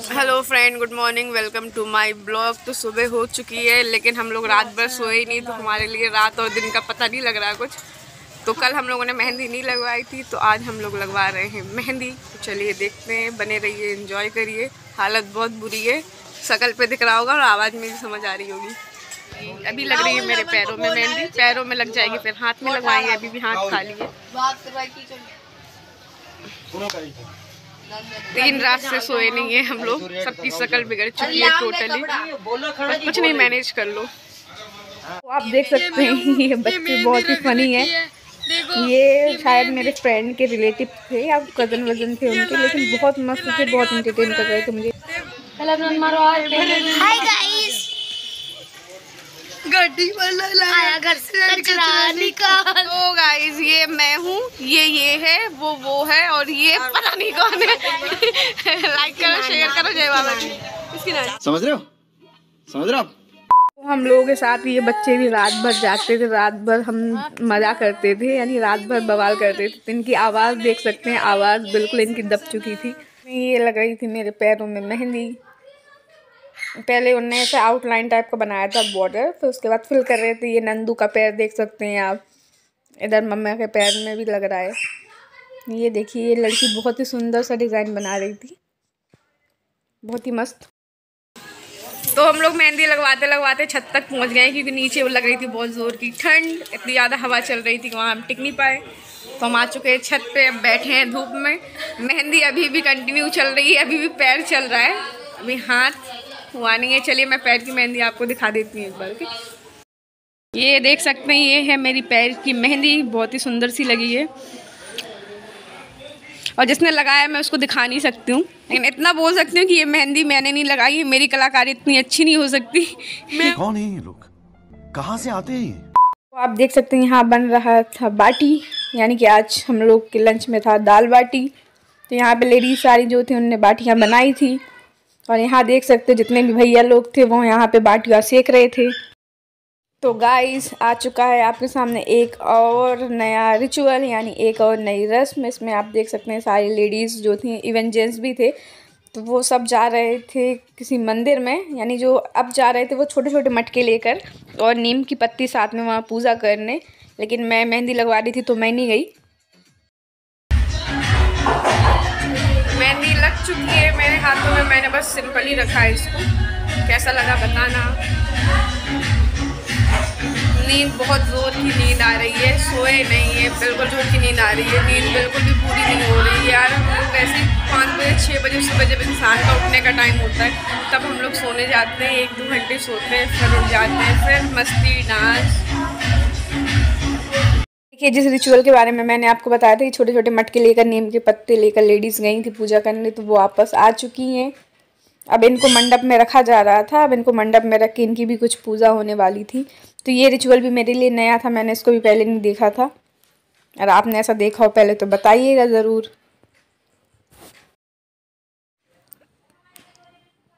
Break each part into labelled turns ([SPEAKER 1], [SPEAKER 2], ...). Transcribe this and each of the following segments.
[SPEAKER 1] Hello friend, good morning, welcome to my blog. तो सुबह हो चुकी है लेकिन हम लोग रात भर सोए ही नहीं, तो हमारे लिए रात और दिन का पता नहीं लग रहा कुछ। तो कल हम लोगों ने मेहंदी नहीं लगवाई थी, तो आज हम लोग लगवा रहे हैं मेहंदी। तो चलिए देखते हैं, बने रहिए, एंजॉय करिए। हालत बहुत बुरी है, शकल पे दिख रहा होगा और आवाज़ मेरी समझ आ रही होगी। अभी लग रही है मेरे पैरों में मेहंदी, पैरों में लग जाएगी, फिर हाथ में लगवाएंगे। अभी भी हाथ खाली है। 3 रात से सोए नहीं है हम लोग, सबकी शक्ल बिगड़ चुकी है टोटली। बस कुछ नहीं, मैनेज कर लो। तो आप देख सकते हैं ये बच्चे बहुत ही फनी है। ये शायद मेरे फ्रेंड के रिलेटिव थे या कजन वजन थे उनके, लेकिन बहुत मस्त थे, बहुत एंटरटेन कर रहे थे मुझे।
[SPEAKER 2] हाय गाइस,
[SPEAKER 1] गड्डी वाला
[SPEAKER 2] आया घर से कचरा निकाल।
[SPEAKER 1] तो गाइस, ये मैं हूँ, ये है, वो है, और ये पता नहीं कौन है। लाइक करो, शेयर करो, जय बाबा की। इसकी नाम
[SPEAKER 3] समझ रहे हो आप?
[SPEAKER 1] हम लोगों के साथ ये बच्चे भी रात भर जागते थे, रात भर हम मज़ा करते थे, यानी रात भर बवाल करते थे। तो इनकी आवाज़ देख सकते हैं, आवाज़ बिल्कुल इनकी दब चुकी थी। ये लग रही थी मेरे पैरों में मेहंदी। पहले उनने ऐसे आउटलाइन टाइप का बनाया था बॉर्डर, फिर उसके बाद फिल कर रहे थे। ये नंदू का पैर देख सकते हैं आप, इधर मम्मा के पैर में भी लग रहा है। ये देखिए, ये लड़की बहुत ही सुंदर सा डिज़ाइन बना रही थी, बहुत ही मस्त। तो हम लोग मेहंदी लगवाते लगवाते छत तक पहुंच गए, क्योंकि नीचे वो लग रही थी बहुत ज़ोर की ठंड, इतनी ज़्यादा हवा चल रही थी कि वहाँ हम टिक नहीं पाए। तो हम आ चुके हैं छत पे, अब बैठे हैं धूप में। मेहंदी अभी भी कंटिन्यू चल रही है, अभी भी पैर चल रहा है, अभी हाथ हुआ नहीं है। चलिए मैं पैर की मेहंदी आपको दिखा देती हूँ एक बार। ये देख सकते हैं, ये है मेरी पैर की मेहंदी, बहुत ही सुंदर सी लगी है। और जिसने लगाया मैं उसको दिखा नहीं सकती हूँ, लेकिन इतना बोल सकती हूँ कि ये मेहंदी मैंने नहीं लगाई है, मेरी कलाकारी इतनी अच्छी नहीं हो सकती।
[SPEAKER 3] कौन है ये लोग, कहाँ से आते हैं?
[SPEAKER 1] तो आप देख सकते हैं यहाँ बन रहा था बाटी, यानी कि आज हम लोग के लंच में था दाल बाटी। तो यहाँ पे लेडीज सारी जो थी उनने बाटियाँ बनाई थी, और यहाँ देख सकते हैं जितने भी भैया लोग थे वो यहाँ पे बाटियाँ सेक रहे थे। तो गाइस, आ चुका है आपके सामने एक और नया रिचुअल, यानी एक और नई रस्म। इसमें आप देख सकते हैं सारी लेडीज़ जो थी, इवन जेंट्स भी थे, तो वो सब जा रहे थे किसी मंदिर में, यानी जो अब जा रहे थे वो छोटे छोटे मटके लेकर और नीम की पत्ती साथ में वहाँ पूजा करने। लेकिन मैं मेहंदी लगवा रही थी तो मैं नहीं गई। मेहंदी लग चुकी है मेरे हाथों में, मैंने बस सिंपल ही रखा है इसको। कैसा लगा बताना। नींद, बहुत ज़ोर की नींद आ रही है, सोए नहीं है, बिल्कुल जोर की नींद आ रही है, नींद बिल्कुल भी पूरी नहीं हो रही है यार। हम लोग वैसे 5 बजे 6 बजे सुबह जब इंसान का उठने का टाइम होता है तब हम लोग सोने जाते हैं, 1-2 घंटे सोते हैं, फिर उठ जाते हैं, फिर मस्ती डांस। देखिए, जिस रिचुअल के बारे में मैंने आपको बताया था कि छोटे छोटे मटके लेकर, नीम के पत्ते लेकर लेडीज़ गई थी पूजा करने, तो वो वापस आ चुकी हैं। अब इनको मंडप में रखा जा रहा था, अब इनको मंडप में रख के इनकी भी कुछ पूजा होने वाली थी। तो ये रिचुअल भी मेरे लिए नया था, मैंने इसको भी पहले नहीं देखा था। अगर आपने ऐसा देखा हो पहले तो बताइएगा ज़रूर।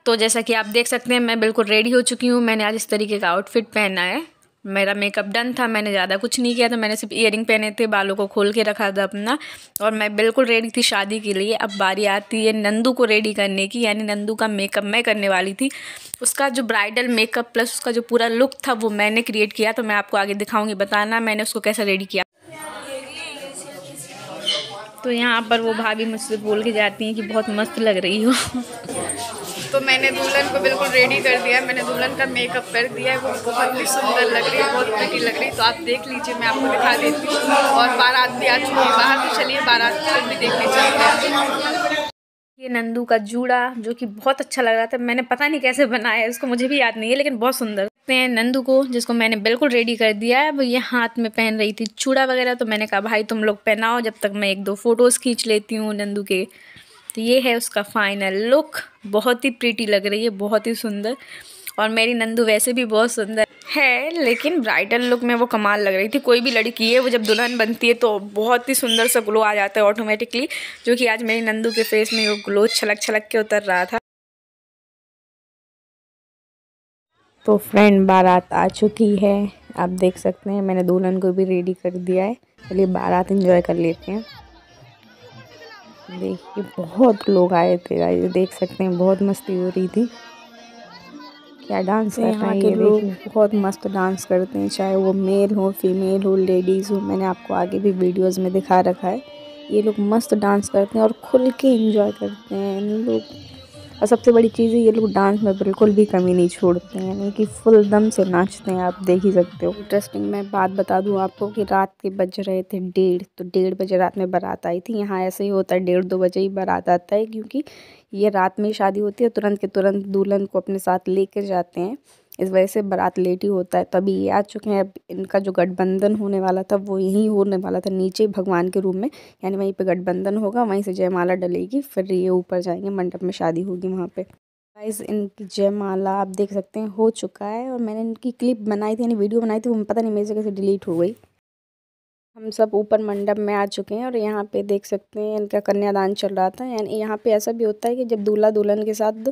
[SPEAKER 1] तो जैसा कि आप देख सकते हैं, मैं बिल्कुल रेडी हो चुकी हूँ। मैंने आज इस तरीके का आउटफिट पहना है, मेरा मेकअप डन था, मैंने ज़्यादा कुछ नहीं किया था, मैंने सिर्फ ईयरिंग पहने थे, बालों को खोल के रखा था अपना, और मैं बिल्कुल रेडी थी शादी के लिए। अब बारी आती है नंदू को रेडी करने की, यानी नंदू का मेकअप मैं करने वाली थी। उसका जो ब्राइडल मेकअप प्लस उसका जो पूरा लुक था वो मैंने क्रिएट किया, तो मैं आपको आगे दिखाऊंगी, बताना मैंने उसको कैसा रेडी किया। तो यहाँ पर वो भाभी मुझसे बोल के जाती हैं कि बहुत मस्त लग रही हो। तो मैंने दुल्हन को बिल्कुल रेडी कर दिया, मैंने दुल्हन का मेकअप कर दिया है, वो बहुत ही सुंदर लग रही है, बहुत प्रिटी लग रही है। तो आप देख लीजिए, मैं आपको दिखा देती हूँ। और बारात भी आ चुकी है बाहर, तो चलिए बारात को भी देखने चलते हैं। ये नंदू का जूड़ा जो कि बहुत अच्छा लग रहा था, मैंने पता नहीं कैसे बनाया है उसको, मुझे भी याद नहीं है, लेकिन बहुत सुंदर हैं। नंदू को, जिसको मैंने बिल्कुल रेडी कर दिया है, वो ये हाथ में पहन रही थी चूड़ा वगैरह, तो मैंने कहा भाई तुम लोग पहनाओ, जब तक मैं 1-2 फ़ोटोज़ खींच लेती हूँ नंदू के। तो ये है उसका फाइनल लुक, बहुत ही प्रीटी लग रही है, बहुत ही सुंदर। और मेरी नंदू वैसे भी बहुत सुंदर है, लेकिन ब्राइडल लुक में वो कमाल लग रही थी। कोई भी लड़की है वो जब दुल्हन बनती है तो बहुत ही सुंदर सा ग्लो आ जाता है ऑटोमेटिकली, जो कि आज मेरी नंदू के फेस में वो ग्लो छलक छलक के उतर रहा था। तो फ्रेंड, बारात आ चुकी है, आप देख सकते हैं, मैंने दुल्हन को भी रेडी कर दिया है। चलिए बारात एंजॉय कर लेते हैं। देखिए बहुत लोग आए थे गाइस, देख सकते हैं बहुत मस्ती हो रही थी। क्या डांस कर रहे हैं ये लोग, बहुत मस्त डांस करते हैं, चाहे वो मेल हो फीमेल हो लेडीज़ हो। मैंने आपको आगे भी वीडियोस में दिखा रखा है। ये लोग मस्त डांस करते हैं और खुल के एंजॉय करते हैं इन लोग। और सबसे बड़ी चीज़ है ये लोग डांस में बिल्कुल भी कमी नहीं छोड़ते हैं, यानी कि फुल दम से नाचते हैं, आप देख ही सकते हो। इंटरेस्टिंग मैं बात बता दूं आपको कि रात के बज रहे थे 1:30, तो 1:30 बजे रात में बारात आई थी। यहाँ ऐसे ही होता है, 1:30-2 बजे ही बारात आता है, क्योंकि ये रात में ही शादी होती है। तुरंत के तुरंत दुल्हन को अपने साथ लेकर जाते हैं, इस वजह से बारात लेट ही होता है। तभी ये आ चुके हैं। अब इनका जो गठबंधन होने वाला था वो यहीं होने वाला था, नीचे भगवान के रूम में, यानी वहीं पे गठबंधन होगा, वहीं से जयमाला डलेगी, फिर ये ऊपर जाएंगे, मंडप में शादी होगी वहाँ पे। गाइस इनकी जयमाला आप देख सकते हैं हो चुका है, और मैंने इनकी क्लिप बनाई थी, यानी वीडियो बनाई थी, वो पता नहीं मेरे से कैसे डिलीट हो गई। हम सब ऊपर मंडप में आ चुके हैं और यहाँ पे देख सकते हैं इनका कन्यादान चल रहा था। यानी यहाँ पे ऐसा भी होता है कि जब दूल्हा दुल्हन के साथ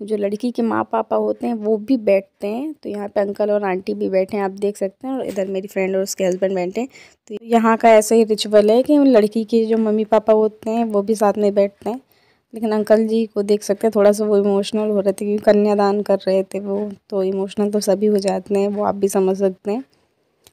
[SPEAKER 1] जो लड़की के माँ पापा होते हैं वो भी बैठते हैं। तो यहाँ पे अंकल और आंटी भी बैठे हैं, आप देख सकते हैं, और इधर मेरी फ्रेंड और उसके हस्बैंड बैठे हैं। तो यहाँ का ऐसा ही रिचुअल है कि लड़की के जो मम्मी पापा होते हैं वो भी साथ में बैठते हैं। लेकिन अंकल जी को देख सकते हैं, थोड़ा सा वो इमोशनल हो रहे थे क्योंकि कन्यादान कर रहे थे वो, तो इमोशनल तो सभी हो जाते हैं, वो आप भी समझ सकते हैं।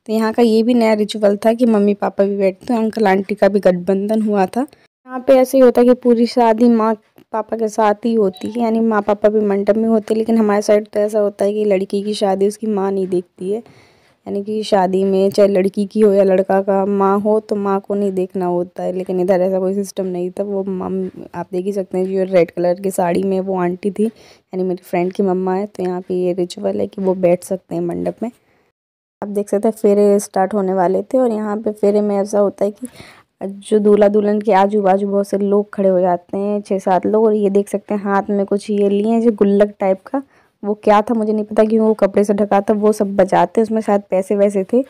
[SPEAKER 1] तो यहाँ का ये भी नया रिचुअल था कि मम्मी पापा भी बैठते हैं, अंकल आंटी का भी गठबंधन हुआ था। यहाँ पे ऐसे ही होता है कि पूरी शादी माँ पापा के साथ ही होती है, यानी माँ पापा भी मंडप में होते हैं। लेकिन हमारे साइड तो ऐसा होता है कि लड़की की शादी उसकी माँ नहीं देखती है, यानी कि शादी में चाहे लड़की की हो या लड़का का माँ हो तो माँ को नहीं देखना होता है। लेकिन इधर ऐसा कोई सिस्टम नहीं था। वो मम आप देख ही सकते हैं, जो रेड कलर की साड़ी में वो आंटी थी, यानी मेरी फ्रेंड की मम्मा है। तो यहाँ पे ये रिचुअल है कि वो बैठ सकते हैं मंडप में। आप देख सकते हैं फेरे स्टार्ट होने वाले थे, और यहाँ पे फेरे में ऐसा होता है कि जो दूल्हा दुल्हन के आजू बाजू बहुत से लोग खड़े हो जाते हैं, 6-7 लोग। और ये देख सकते हैं हाथ में कुछ ये लिए हैं जो गुल्लक टाइप का, वो क्या था मुझे नहीं पता, क्योंकि वो कपड़े से ढका था। वो सब बजाते, उसमें शायद पैसे वैसे थे।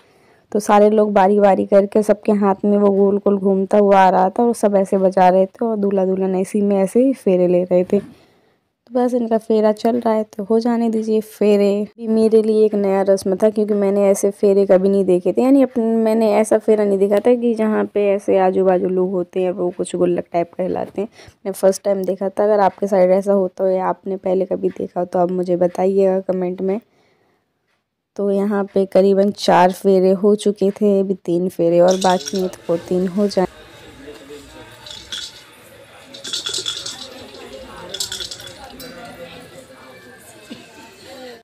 [SPEAKER 1] तो सारे लोग बारी बारी करके सबके हाथ में वो गोल गोल घूमता हुआ आ रहा था, और सब ऐसे बजा रहे थे, और दूल्हा दुल्हन इसी में ऐसे ही फेरे ले रहे थे। तो बस इनका फेरा चल रहा है, तो हो जाने दीजिए। फेरे भी मेरे लिए एक नया रस्म था, क्योंकि मैंने ऐसे फेरे कभी नहीं देखे थे, यानी मैंने ऐसा फेरा नहीं देखा था कि जहाँ पे ऐसे आजू बाजू लोग होते हैं, वो कुछ गुल्लक टाइप का हिलाते हैं। मैंने फर्स्ट टाइम देखा था। अगर आपके साइड ऐसा होता हो या आपने पहले कभी देखा हो तो आप मुझे बताइएगा कमेंट में। तो यहाँ पे करीबन 4 फेरे हो चुके थे, अभी 3 फेरे और बाकी हैं, तो 3 हो जाए।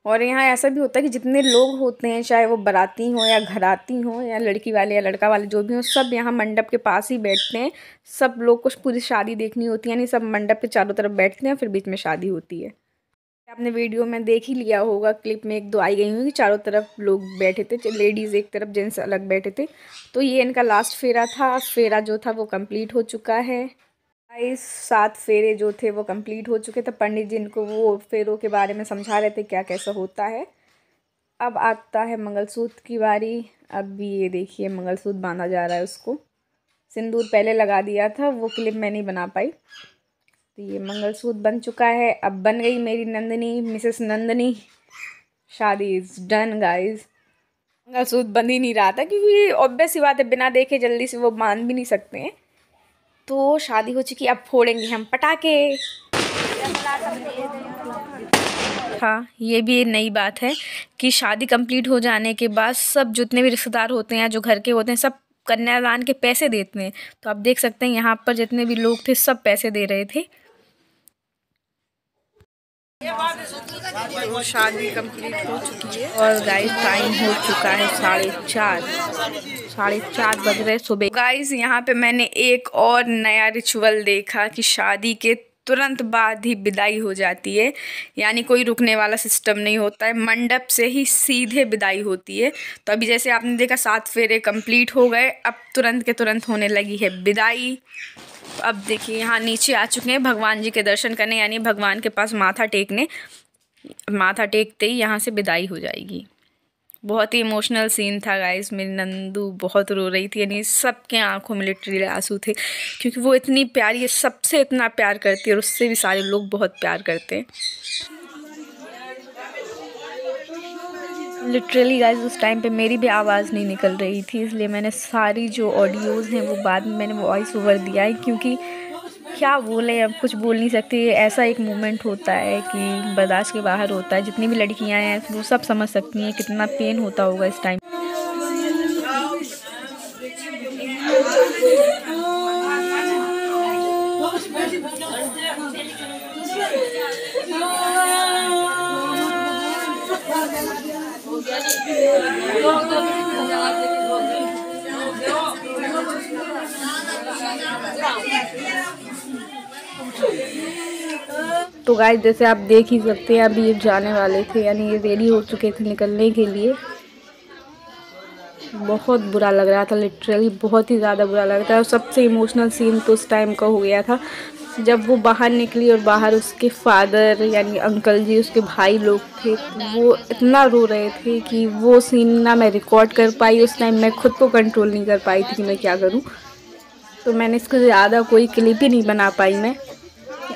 [SPEAKER 1] और यहाँ ऐसा भी होता है कि जितने लोग होते हैं, चाहे वो बाराती हो या घराती हो या लड़की वाले या लड़का वाले जो भी हो, सब यहाँ मंडप के पास ही बैठते हैं। सब लोग को पूरी शादी देखनी होती है, यानी सब मंडप के चारों तरफ बैठते हैं, फिर बीच में शादी होती है। आपने वीडियो में देख ही लिया होगा, क्लिप में 1-2 आई गई होंगी, चारों तरफ लोग बैठे थे, लेडीज़ एक तरफ जेंट्स अलग बैठे थे। तो ये इनका लास्ट फेरा था। फेरा जो था वो कंप्लीट हो चुका है। 7 फेरे जो थे वो कंप्लीट हो चुके थे। पंडित जी इनको वो फेरों के बारे में समझा रहे थे क्या कैसा होता है। अब आता है मंगलसूत्र की बारी। अब ये देखिए मंगलसूत्र बांधा जा रहा है उसको। सिंदूर पहले लगा दिया था, वो क्लिप मैं नहीं बना पाई। तो ये मंगलसूत्र बन चुका है। अब बन गई मेरी नंदिनी, मिसेस नंदिनी। शादी इज़ डन गाइज। मंगलसूत्र बंध ही नहीं रहा था, क्योंकि ऑब्वियस सी बात है, बिना देखे जल्दी से वो बांध भी नहीं सकते हैं। तो शादी हो चुकी, अब फोड़ेंगे हम पटाखे। हाँ, ये भी एक नई बात है कि शादी कंप्लीट हो जाने के बाद सब जितने भी रिश्तेदार होते हैं, जो घर के होते हैं, सब कन्यादान के पैसे देते हैं। तो आप देख सकते हैं यहाँ पर जितने भी लोग थे सब पैसे दे रहे थे। तो शादी कंप्लीट हो चुकी है और गाइस टाइम हो चुका है 4:30 बज रहे सुबह। गाइस यहाँ पे मैंने एक और नया रिचुअल देखा कि शादी के तुरंत बाद ही विदाई हो जाती है, यानी कोई रुकने वाला सिस्टम नहीं होता है, मंडप से ही सीधे विदाई होती है। तो अभी जैसे आपने देखा 7 फेरे कंप्लीट हो गए, अब तुरंत के तुरंत होने लगी है विदाई। अब देखिए यहाँ नीचे आ चुके हैं भगवान जी के दर्शन करने, यानी भगवान के पास माथा टेकने। माथा टेकते ही यहाँ से विदाई हो जाएगी। बहुत ही इमोशनल सीन था गाइस। मेरी नंदू बहुत रो रही थी, यानी सबके आंखों में लिटरली आंसू थे, क्योंकि वो इतनी प्यारी है, सबसे इतना प्यार करती है, और उससे भी सारे लोग बहुत प्यार करते हैं। लिटरली गाइस उस टाइम पे मेरी भी आवाज़ नहीं निकल रही थी, इसलिए मैंने सारी जो ऑडियोज़ हैं वो बाद में मैंने वॉइस ओवर दिया है, क्योंकि क्या बोले, अब कुछ बोल नहीं सकते। ऐसा एक मोमेंट होता है कि बर्दाश्त के बाहर होता है। जितनी भी लड़कियां हैं वो सब समझ सकती हैं कितना पेन होता होगा इस टाइम। तो गाइस जैसे आप देख ही सकते हैं अभी ये जाने वाले थे, यानी ये रेडी हो चुके थे निकलने के लिए। बहुत बुरा लग रहा था, लिटरली बहुत ही ज़्यादा बुरा लग रहा था। और सबसे इमोशनल सीन तो उस टाइम का हो गया था जब वो बाहर निकली और बाहर उसके फादर यानी अंकल जी, उसके भाई लोग थे, वो इतना रो रहे थे कि वो सीन ना मैं रिकॉर्ड कर पाई। उस टाइम मैं खुद को कंट्रोल नहीं कर पाई थी कि मैं क्या करूं, तो मैंने इसको ज़्यादा कोई क्लिप ही नहीं बना पाई मैं।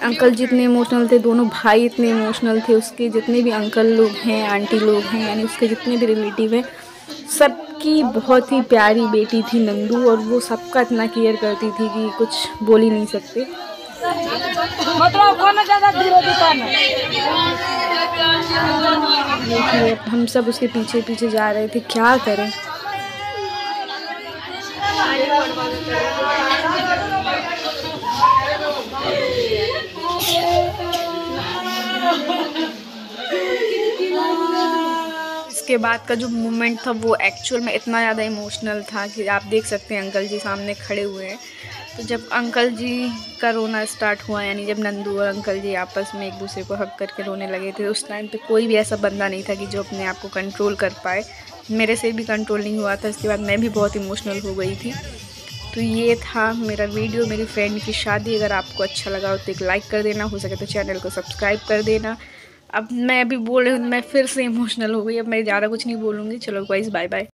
[SPEAKER 1] अंकल जी इतने इमोशनल थे, दोनों भाई इतने इमोशनल थे, उसके जितने भी अंकल लोग हैं, आंटी लोग हैं, यानी उसके जितने भी रिलेटिव हैं, सबकी बहुत ही प्यारी बेटी थी नंदू। और वो सबका इतना केयर करती थी कि कुछ बोल ही नहीं सकते। देखिए हम सब उसके पीछे पीछे जा रहे थे, क्या करें। इसके बाद का जो मोमेंट था वो एक्चुअल में इतना ज़्यादा इमोशनल था कि आप देख सकते हैं अंकल जी सामने खड़े हुए हैं। तो जब अंकल जी का रोना स्टार्ट हुआ, यानी जब नंदू और अंकल जी आपस में एक दूसरे को हक करके रोने लगे थे, उस टाइम पे कोई भी ऐसा बंदा नहीं था कि जो अपने आप को कंट्रोल कर पाए। मेरे से भी कंट्रोल नहीं हुआ था। इसके बाद मैं भी बहुत इमोशनल हो गई थी। तो ये था मेरा वीडियो, मेरी फ्रेंड की शादी। अगर आपको अच्छा लगा हो तो एक लाइक कर देना, हो सके तो चैनल को सब्सक्राइब कर देना। अब मैं अभी बोल रही हूँ, मैं फिर से इमोशनल हो गई। अब मैं ज़्यादा कुछ नहीं बोलूँगी। चलो गाइस, बाय बाय।